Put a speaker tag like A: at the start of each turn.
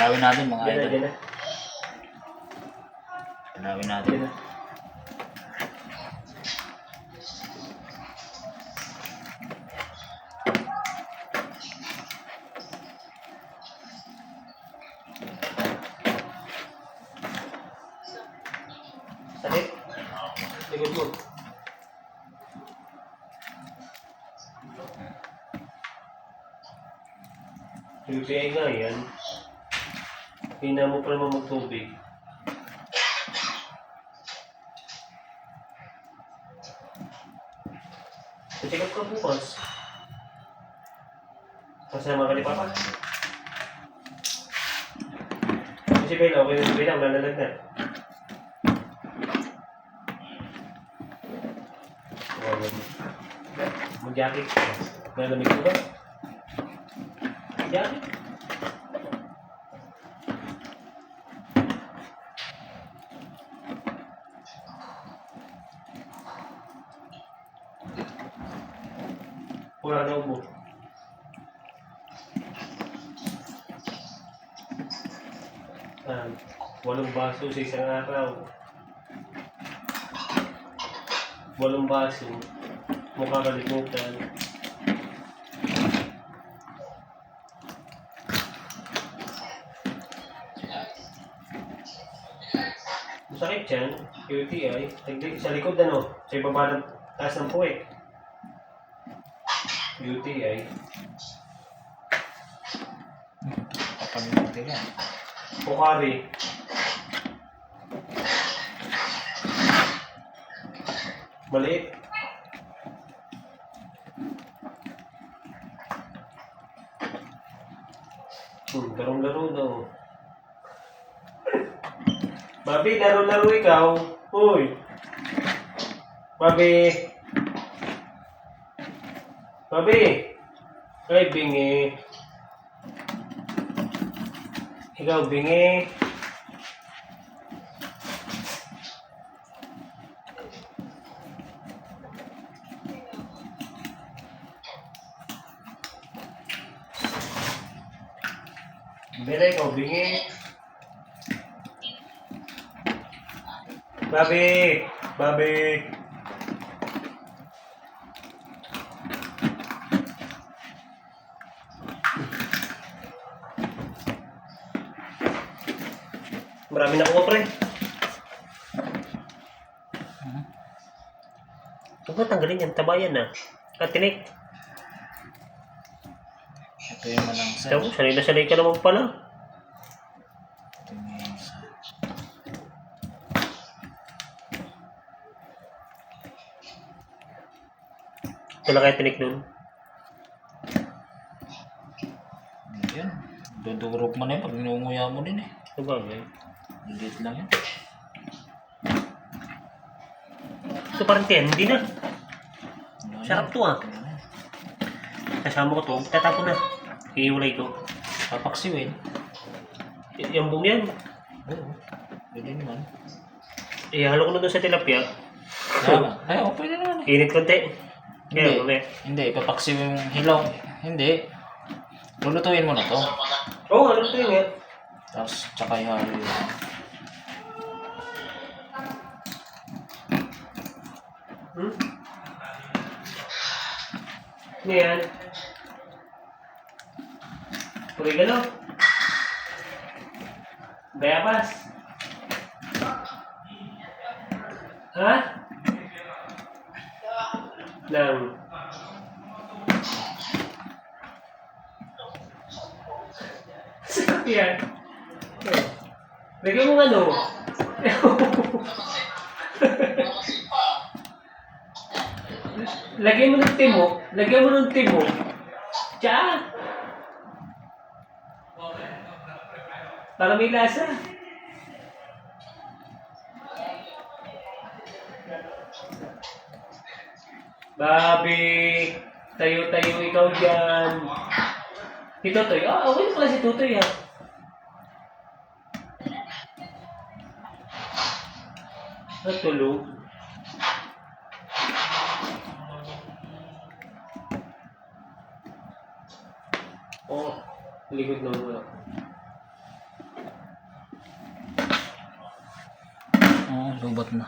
A: Tanawin natin mga
B: Diyan na,
A: idol.
B: diyan na.
A: Tanawin natin.
B: Diyan na. Sakit? Likod mo. UTI nga yan. Hina mo pa naman magtubig. Check up ka bukas. Kasama ka ni Papa. Si Bella, okay na si Bella, nalalag na. Mag-jacket. Malamig ko ba? Jacket. Wala na ubo. Walong baso sa isang araw. 8 baso. Mukha kalimutan. Masakit yan. UTI. Sa likod ano? Sa ibaba ng taas ng puwet. UTI.
A: Kapanuti ka.
B: Pukari. Maliit. Larong-laro daw. Babi, laro-laro ikaw. Uy. Babi. Babi. Ay, bingi. Ikaw, bingi. Bela, ikaw, bingi. Babi. Babi. Marami na kuha, pre. Huwag mo tanggalin yan. Tabayan na. Katinik.
A: Ito yung malang sir.
B: Ito, sanay na sanay ka naman pala.
A: Ito yung malang sir.
B: Ito na kaya tinik nun.
A: Yan. Dudurog mo na yun pag ninunguya mo din eh.
B: Ito ba, eh?
A: Lilit lang yan.
B: Ito parang hindi na. Sarap to ah. Kasama ko to. Tatapon na. Iiwalay ko.
A: Papaksiwin.
B: Yung buong yan.
A: Oo. Pwede naman.
B: Ihalo ko na doon sa tilapia.
A: Ay, oo, pwede naman eh.
B: Init konti. Kaya,
A: Hindi. Hindi, ipapaksiwin yung hilaw. Hindi. Lulutuin mo na to.
B: Oo, ano ito yun eh.
A: Tapos, tsaka ihalo yun.
B: Ano yan? Oregano. Bayabas. Ha? Lang. Sarap yan. Lagyan mo ano? Lagyan mo ng timo. Lagyan mo ng timo. Tiyan. Para may lasa. Babi. Tayo-tayo ikaw dyan. Si Totoy. Ah, okay na pala si Totoy ha. Natulog. Oh, likod na muna.
A: Oo, lubat na.